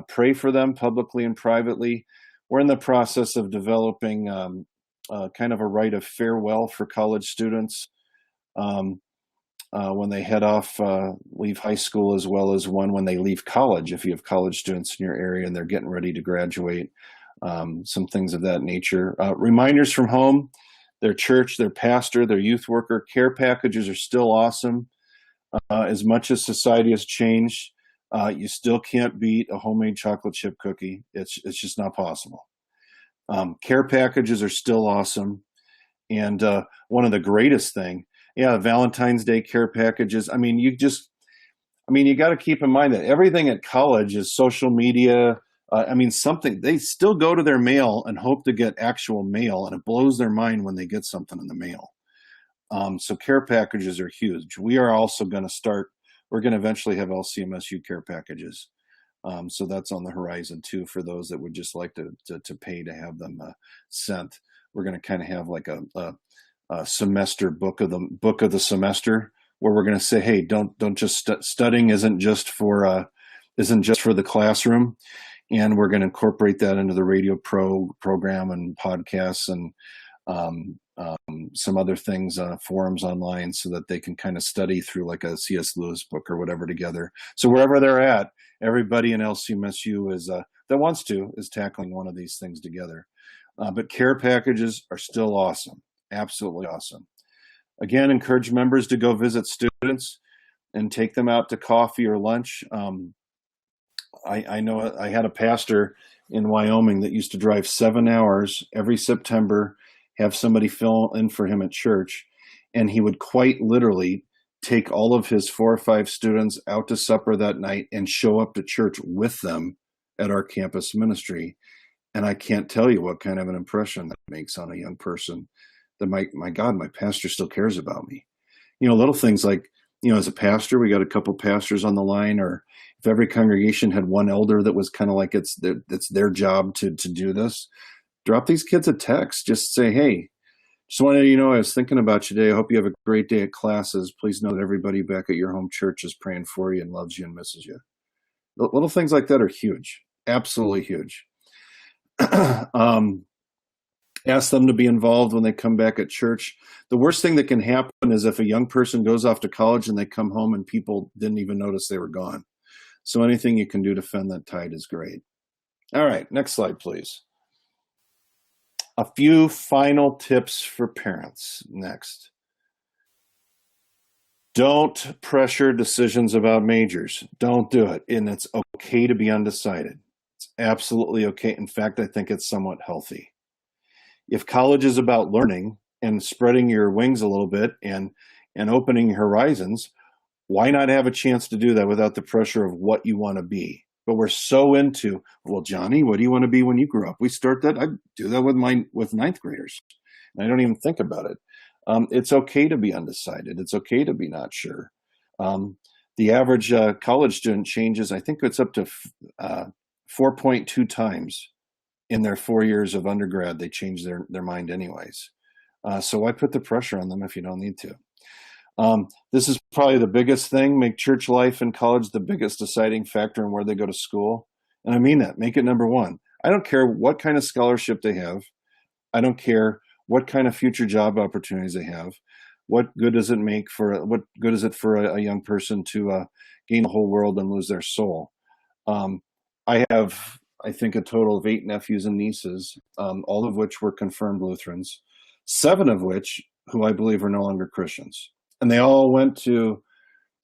Pray for them publicly and privately. We're in the process of developing kind of a rite of farewell for college students. When they head off, leave high school, as well as one when they leave college, if you have college students in your area and they're getting ready to graduate, some things of that nature. Reminders from home, their church, their pastor, their youth worker. Care packages are still awesome. As much as society has changed, you still can't beat a homemade chocolate chip cookie. It's just not possible. Care packages are still awesome. And one of the greatest thing, Valentine's Day care packages. You got to keep in mind that everything at college is social media. Something, they still go to their mail and hope to get actual mail, and it blows their mind when they get something in the mail. So care packages are huge. We are also going to we're going to eventually have LCMSU care packages. So that's on the horizon too, for those that would just like to pay to have them sent. We're going to kind of have like a semester book of the semester, where we're going to say, hey, don't just studying isn't just for isn't just for the classroom, and we're going to incorporate that into the radio program and podcasts and some other things, forums online, so that they can kind of study through like a C.S. Lewis book or whatever together. So wherever they're at, everybody in LCMSU that wants to is tackling one of these things together. But care packages are still awesome, absolutely awesome. Again, encourage members to go visit students and take them out to coffee or lunch. I know I had a pastor in Wyoming that used to drive 7 hours every September, have somebody fill in for him at church, and he would quite literally take all of his 4 or 5 students out to supper that night and show up to church with them at our campus ministry. And I can't tell you what kind of an impression that makes on a young person, that my God, my pastor still cares about me. Little things like, as a pastor, we got a couple pastors on the line, or if every congregation had one elder that was kind of like it's their job to do this, drop these kids a text. Just say, hey, just wanted you to know I was thinking about you today. I hope you have a great day at classes. Please know that everybody back at your home church is praying for you and loves you and misses you. Little things like that are huge, absolutely huge. Ask them to be involved when they come back at church. The worst thing that can happen is if a young person goes off to college and they come home and people didn't even notice they were gone. So anything you can do to fend that tide is great. All right, next slide, please. A few final tips for parents. Next. Don't pressure decisions about majors. Don't do it. And it's okay to be undecided. It's absolutely okay. In fact, I think it's somewhat healthy. If college is about learning and spreading your wings a little bit and opening horizons, why not have a chance to do that without the pressure of what you want to be? But we're so into, well, Johnny, what do you want to be when you grow up? We start that. I do that with ninth graders. And I don't even think about it. It's okay to be undecided. It's okay to be not sure. The average college student changes, I think it's up to 4.2 times in their 4 years of undergrad. They change their mind anyways. So why put the pressure on them if you don't need to? This is probably the biggest thing. Make church life in college the biggest deciding factor in where they go to school. And I mean that. Make it number one. I don't care what kind of scholarship they have. I don't care what kind of future job opportunities they have. What good does it make what good is it for a young person to gain the whole world and lose their soul? I have, I think, a total of 8 nephews and nieces, all of which were confirmed Lutherans, 7 of which who I believe are no longer Christians. And they all went to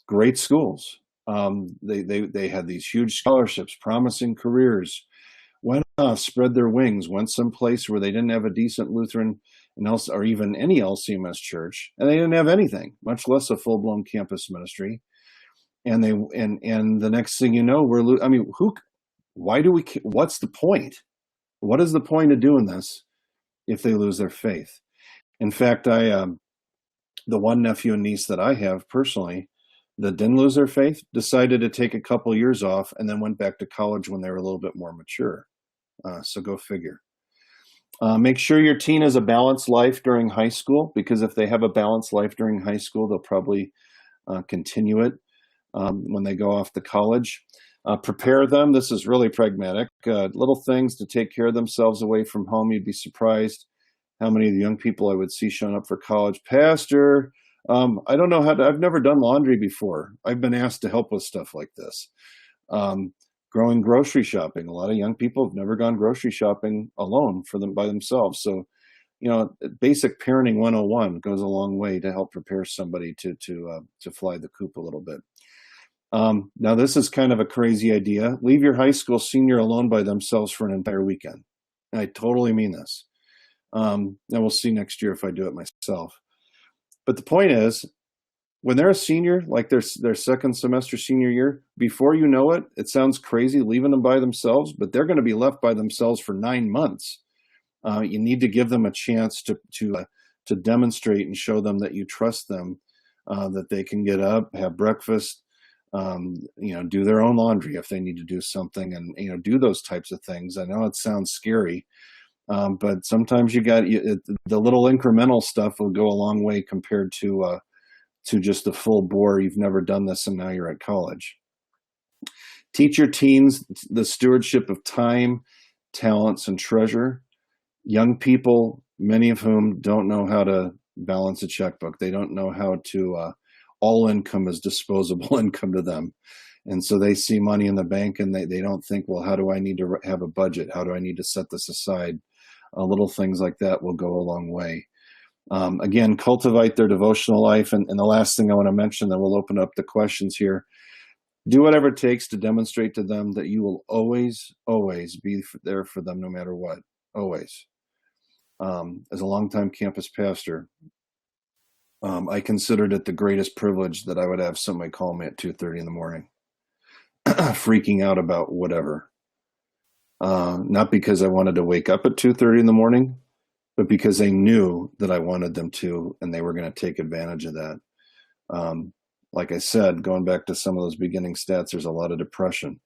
great schools. They had these huge scholarships, promising careers, went off, spread their wings, went someplace where they didn't have a decent Lutheran or even any LCMS church, and they didn't have anything, much less a full-blown campus ministry. And the next thing you know, what's the point? What is the point of doing this if they lose their faith? In fact, the one nephew and niece that I have personally that didn't lose their faith decided to take a couple years off and then went back to college when they were a little bit more mature. So go figure. Make sure your teen has a balanced life during high school, because if they have a balanced life during high school, they'll probably continue it when they go off to college. Prepare them. This is really pragmatic. Little things to take care of themselves away from home. You'd be surprised how many of the young people I would see showing up for college. Pastor, I don't know I've never done laundry before. I've been asked to help with stuff like this. Growing grocery shopping. A lot of young people have never gone grocery shopping alone by themselves. So, basic parenting 101 goes a long way to help prepare somebody to fly the coop a little bit. Now, this is kind of a crazy idea. Leave your high school senior alone by themselves for an entire weekend. And I totally mean this. And we'll see next year if I do it myself. But the point is, when they're a senior, like their second semester senior year, before you know it, it sounds crazy leaving them by themselves, but they're going to be left by themselves for 9 months. You need to give them a chance to demonstrate and show them that you trust them, that they can get up, have breakfast, do their own laundry if they need to do something, and do those types of things. I know it sounds scary. But sometimes the little incremental stuff will go a long way compared to just the full bore. You've never done this and now you're at college. Teach your teens the stewardship of time, talents, and treasure. Young people, many of whom don't know how to balance a checkbook. They don't know how to, all income is disposable income to them. And so they see money in the bank and they don't think, well, how do I need to have a budget? How do I need to set this aside? Little things like that will go a long way. Again, cultivate their devotional life. And the last thing I want to mention, then we'll open up the questions here. Do whatever it takes to demonstrate to them that you will always, always be there for them no matter what. Always. As a longtime campus pastor, I considered it the greatest privilege that I would have somebody call me at 2:30 in the morning, freaking out about whatever. Not because I wanted to wake up at 2:30 in the morning, but because they knew that I wanted them to, and they were going to take advantage of that. Like I said, going back to some of those beginning stats, there's a lot of depression.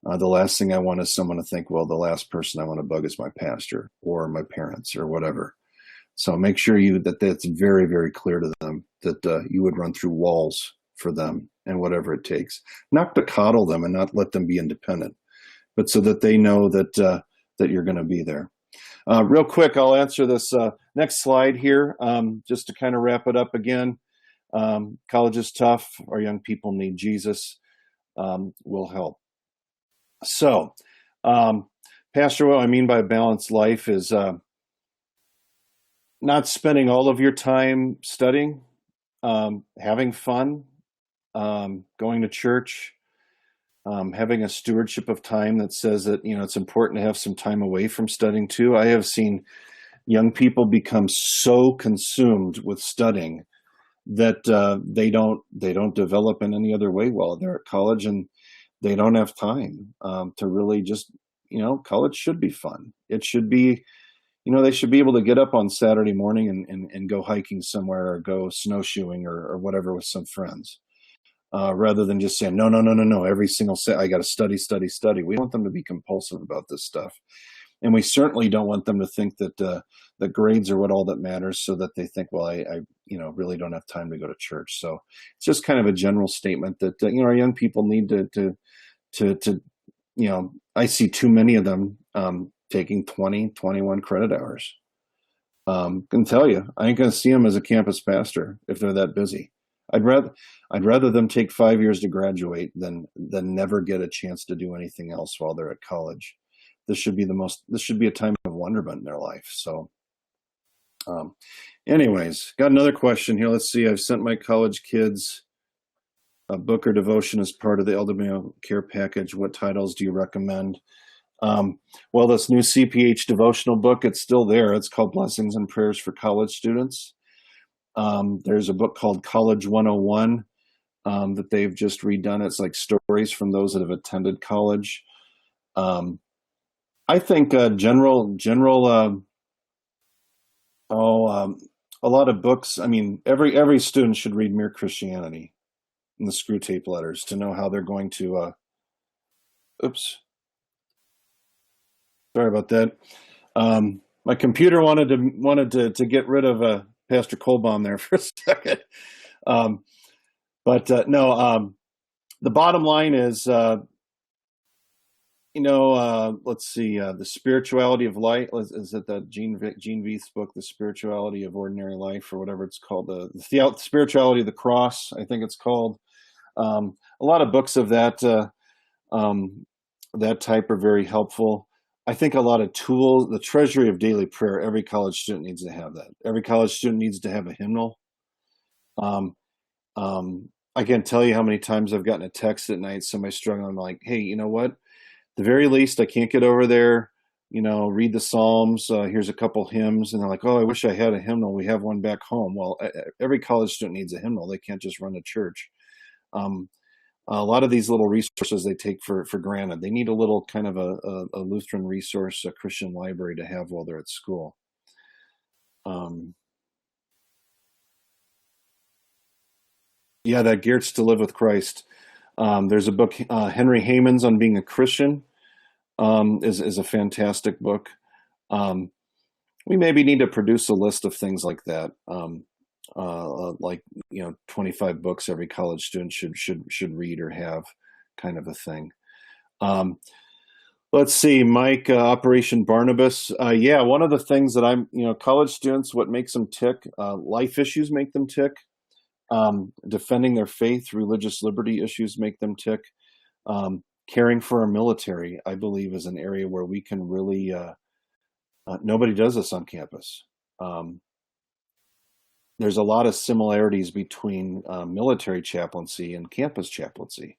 The last thing I want is someone to think, well, the last person I want to bug is my pastor or my parents or whatever. So make sure that's very, very clear to them that you would run through walls for them and whatever it takes. Not to coddle them and not let them be independent, but so that they know that you're going to be there. Real quick, I'll answer this next slide here just to kind of wrap it up again. College is tough. Our young people need Jesus. Will help. So, Pastor, what I mean by balanced life is not spending all of your time studying, having fun, going to church, having a stewardship of time that says that, it's important to have some time away from studying too. I have seen young people become so consumed with studying that they don't develop in any other way while they're at college, and they don't have time to really just, college should be fun. It should be, they should be able to get up on Saturday morning and go hiking somewhere or go snowshoeing or whatever with some friends, rather than just saying, no, every single I got to study. We want them to be compulsive about this stuff. And we certainly don't want them to think that the grades are what all that matters, so that they think, well, I really don't have time to go to church. So it's just kind of a general statement that, our young people need to I see too many of them taking 20, 21 credit hours. Can tell you, I ain't going to see them as a campus pastor if they're that busy. I'd rather them take 5 years to graduate than never get a chance to do anything else while they're at college. This should be a time of wonderment in their life. So, anyways, got another question here. Let's see. I've sent my college kids a book or devotion as part of the LWO care package. What titles do you recommend? Well, this new CPH devotional book, it's still there. It's called Blessings and Prayers for College Students. There's a book called College 101 that they've just redone. It's like stories from those that have attended college. I think a lot of books. I mean, every student should read Mere Christianity and the Screw Tape Letters to know how they're going to. Oops, sorry about that. My computer wanted to get rid of Pastor Colbaum there for a second, but no. The bottom line is. Let's see, The Spirituality of Life. Is it that Gene Veith's book, The Spirituality of Ordinary Life, or whatever it's called? The Spirituality of the Cross, I think it's called. A lot of books of that type are very helpful. I think a lot of tools, the Treasury of Daily Prayer, every college student needs to have that. Every college student needs to have a hymnal. I can't tell you how many times I've gotten a text at night, somebody struggling. I'm like, hey, you know what? The very least, I can't get over there, read the Psalms. Here's a couple hymns. And they're like, oh, I wish I had a hymnal. We have one back home. Well, every college student needs a hymnal. They can't just run to church. A lot of these little resources they take for granted. They need a little kind of a Lutheran resource, a Christian library to have while they're at school. Yeah, that Geertz to Live with Christ. There's a book, Henry Hayman's on Being a Christian, is a fantastic book. We maybe need to produce a list of things like that. 25 books every college student should read or have, kind of a thing. Um, let's see, Mike, Operation Barnabas. Yeah, one of the things that college students, what makes them tick, life issues make them tick. Defending their faith, religious liberty issues make them tick. Caring for our military, I believe, is an area where we can really, nobody does this on campus. There's a lot of similarities between military chaplaincy and campus chaplaincy,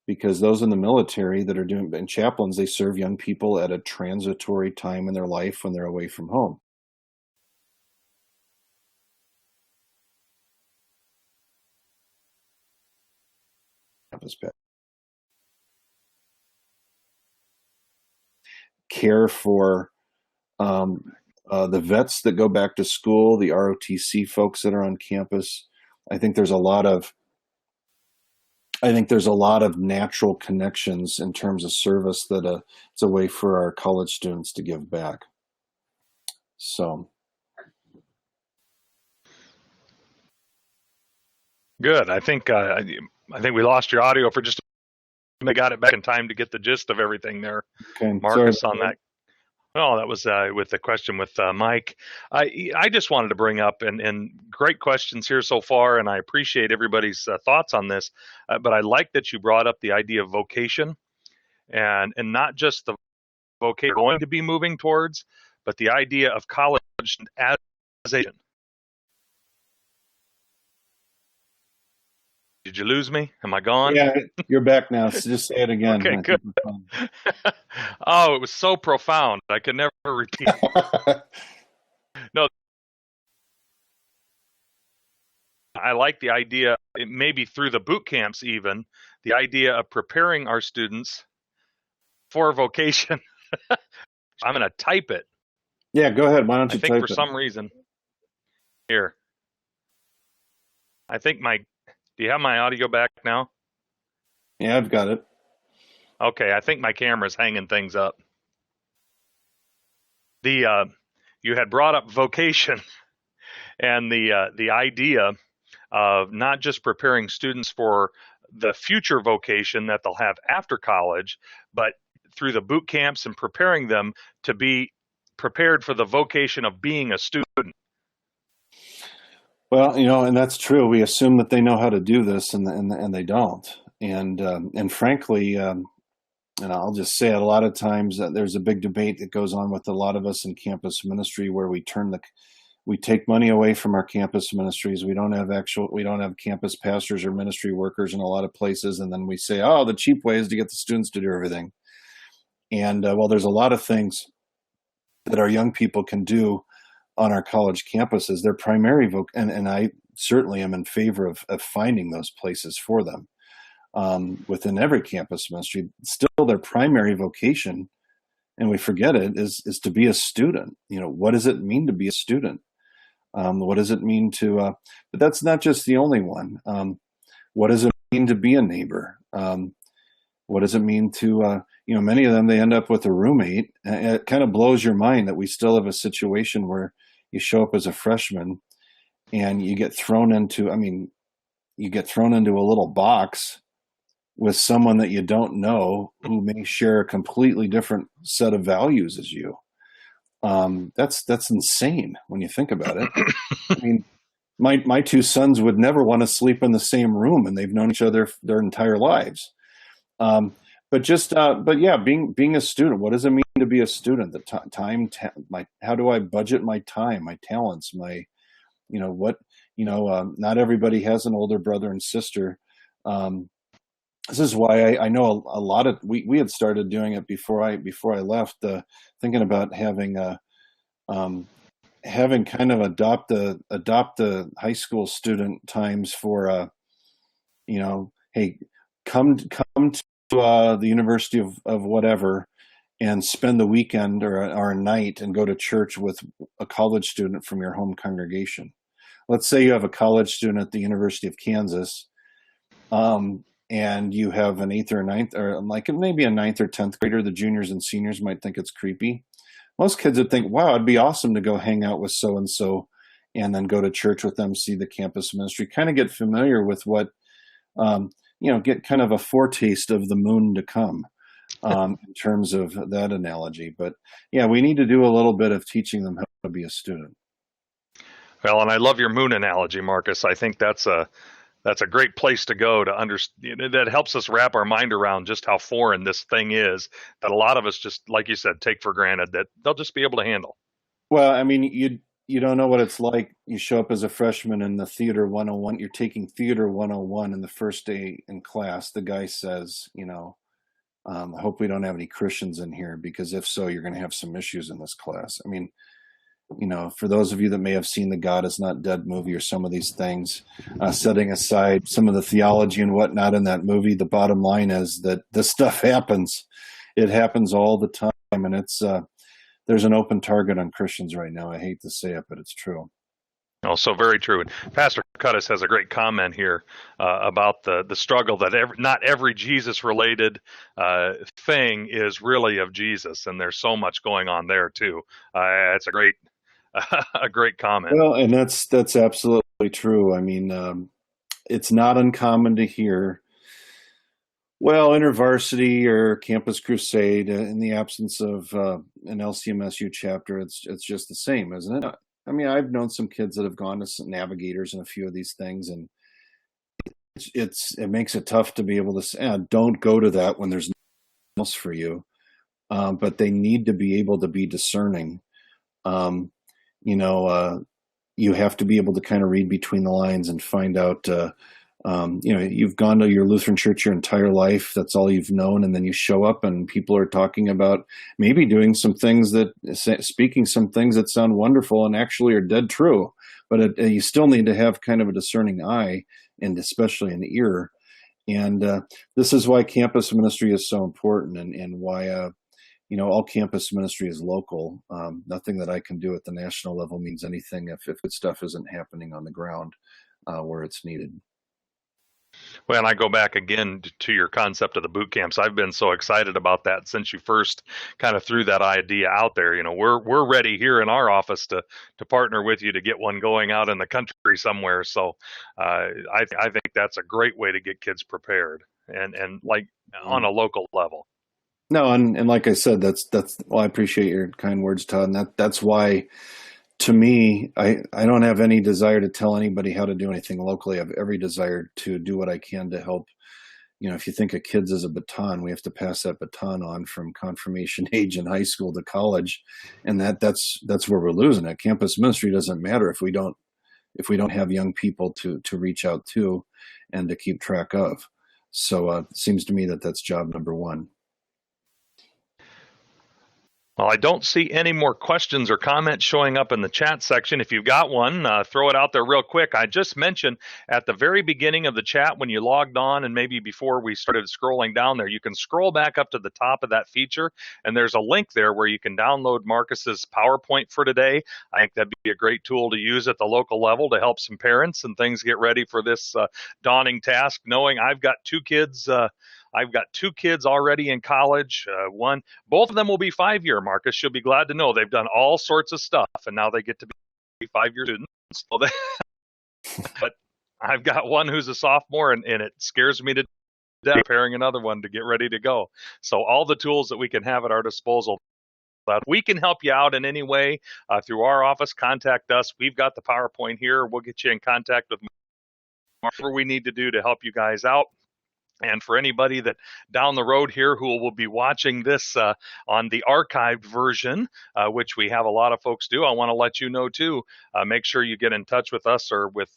because those in the military that are doing, and chaplains, they serve young people at a transitory time in their life when they're away from home. Campus care for the vets that go back to school, the ROTC folks that are on campus. I think there's a lot of natural connections in terms of service that it's a way for our college students to give back. So. Good. I think we lost your audio for just a minute. I got it back in time to get the gist of everything there. Okay. Marcus, on that. Well, that was with the question with Mike. I just wanted to bring up, and great questions here so far, and I appreciate everybody's thoughts on this. But I like that you brought up the idea of vocation, and not just the vocation we're going to be moving towards, but the idea of college as a. Did you lose me? Am I gone? Yeah, you're back now. So just say it again. Okay, good. Oh, it was so profound. I could never repeat. No, I like the idea, maybe through the boot camps even, the idea of preparing our students for vocation. I'm going to type it. Yeah, go ahead. Why don't you type it? I think for some reason. Here. I think do you have my audio back now? Yeah, I've got it. Okay, I think my camera's hanging things up. You had brought up vocation and the idea of not just preparing students for the future vocation that they'll have after college, but through the boot camps and preparing them to be prepared for the vocation of being a student. Well, and that's true. We assume that they know how to do this, and they don't. And frankly, and I'll just say it, a lot of times there's a big debate that goes on with a lot of us in campus ministry where we take money away from our campus ministries. We don't have campus pastors or ministry workers in a lot of places, and then we say, oh, the cheap way is to get the students to do everything. And well, there's a lot of things that our young people can do on our college campuses. Their primary and I certainly am in favor of finding those places for them within every campus ministry. Still, their primary vocation, and we forget it, is to be a student. What does it mean to be a student? What does it mean to? But that's not just the only one. What does it mean to be a neighbor? What does it mean to? Many of them, they end up with a roommate. It kind of blows your mind that we still have a situation where you show up as a freshman and you get thrown into a little box with someone that you don't know who may share a completely different set of values as you. That's insane when you think about it. I mean, my two sons would never want to sleep in the same room, and they've known each other their entire lives. But yeah, being a student, what does it mean to be a student? How do I budget my time, my talents, not everybody has an older brother and sister. This is why I know a lot of, we had started doing it before I left, thinking about having kind of adopt the high school student times for, hey, come to the University of whatever and spend the weekend or a night and go to church with a college student from your home congregation. Let's say you have a college student at the University of Kansas, and you have an 8th or 9th, or like maybe a 9th or 10th grader. The juniors and seniors might think it's creepy. Most kids would think, wow, it'd be awesome to go hang out with so-and-so and then go to church with them, see the campus ministry, kind of get familiar with what, get kind of a foretaste of the moon to come. in terms of that analogy. But yeah, we need to do a little bit of teaching them how to be a student. Well, and I love your moon analogy, Marcus. I think that's a great place to go to understand. That helps us wrap our mind around just how foreign this thing is that a lot of us just, like you said, take for granted that they'll just be able to handle. Well, I mean, you don't know what it's like. You show up as a freshman in the Theater 101. You're taking Theater 101, and the first day in class, the guy says, I hope we don't have any Christians in here, because if so, you're going to have some issues in this class. I mean, for those of you that may have seen the God is Not Dead movie or some of these things, setting aside some of the theology and whatnot in that movie, the bottom line is that this stuff happens. It happens all the time, and there's an open target on Christians right now. I hate to say it, but it's true. Oh, so very true. And Pastor Cuttis has a great comment here about the struggle that not every Jesus-related thing is really of Jesus, and there's so much going on there too. It's a great a great comment. Well, and that's absolutely true. I mean, it's not uncommon to hear, well, InterVarsity or Campus Crusade, in the absence of an LCMSU chapter, it's just the same, isn't it? I mean, I've known some kids that have gone to some Navigators and a few of these things, and it makes it tough to be able to say, don't go to that when there's nothing else for you. But they need to be able to be discerning. You have to be able to kind of read between the lines and find out, you've gone to your Lutheran Church your entire life. That's all you've known. And then you show up and people are talking about maybe doing some things speaking some things that sound wonderful and actually are dead true. But you still need to have kind of a discerning eye, and especially an ear. And this is why campus ministry is so important, and why all campus ministry is local. Nothing that I can do at the national level means anything if good stuff isn't happening on the ground where it's needed. Well, and I go back again to your concept of the boot camps. I've been so excited about that since you first kind of threw that idea out there. We're ready here in our office to partner with you to get one going out in the country somewhere. So I think that's a great way to get kids prepared and like on a local level. No, and like I said, well, I appreciate your kind words, Todd. And that's why, to me, I don't have any desire to tell anybody how to do anything locally. I have every desire to do what I can to help. If you think of kids as a baton, we have to pass that baton on from confirmation age in high school to college, and that's where we're losing it. Campus ministry doesn't matter if we don't have young people to reach out to and to keep track of. So it seems to me that's job number one. Well, I don't see any more questions or comments showing up in the chat section. If you've got one, throw it out there real quick. I just mentioned at the very beginning of the chat when you logged on, and maybe before we started scrolling down there, you can scroll back up to the top of that feature, and there's a link there where you can download Marcus's PowerPoint for today. I think that'd be a great tool to use at the local level to help some parents and things get ready for this daunting task, knowing I've got two kids already in college. Both of them will be 5-year. Marcus, you'll be glad to know they've done all sorts of stuff, and now they get to be 5-year students. But I've got one who's a sophomore, and it scares me to death preparing another one to get ready to go. So all the tools that we can have at our disposal. But we can help you out in any way through our office. Contact us. We've got the PowerPoint here. We'll get you in contact with whatever we need to do to help you guys out. And for anybody that down the road here who will be watching this on the archived version, which we have a lot of folks do, I want to let you know too, make sure you get in touch with us or with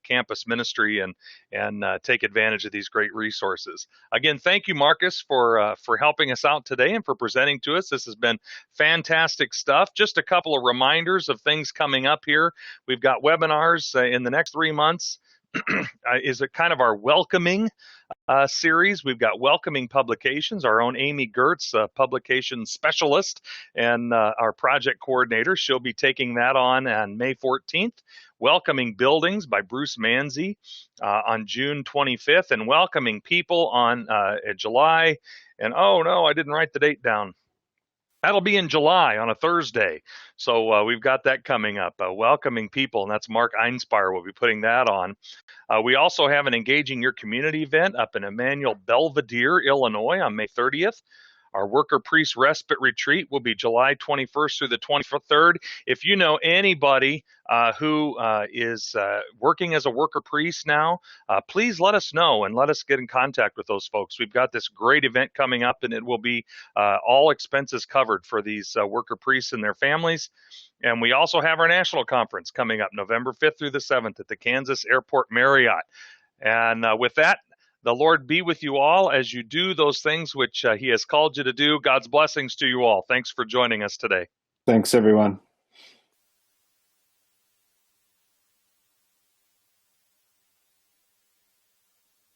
campus ministry and take advantage of these great resources. Again, thank you, Marcus, for helping us out today and for presenting to us. This has been fantastic stuff. Just a couple of reminders of things coming up here. We've got webinars in the next 3 months. Is it kind of our welcoming series? We've got welcoming publications. Our own Amy Gertz, publication specialist and our project coordinator. She'll be taking that on May 14th. Welcoming Buildings by Bruce Manzi on June 25th, and Welcoming People on July. And oh no, I didn't write the date down. That'll be in July on a Thursday. So we've got that coming up, Welcoming People, and that's Mark Einspire will be putting that on. We also have an Engaging Your Community event up in Emmanuel, Belvedere, Illinois on May 30th. Our Worker Priest Respite Retreat will be July 21st through the 23rd. If you know anybody who is working as a worker priest now, please let us know and let us get in contact with those folks. We've got this great event coming up, and it will be all expenses covered for these worker priests and their families. And we also have our national conference coming up November 5th through the 7th at the Kansas Airport Marriott. And with that, the Lord be with you all as you do those things which He has called you to do. God's blessings to you all. Thanks for joining us today. Thanks, everyone.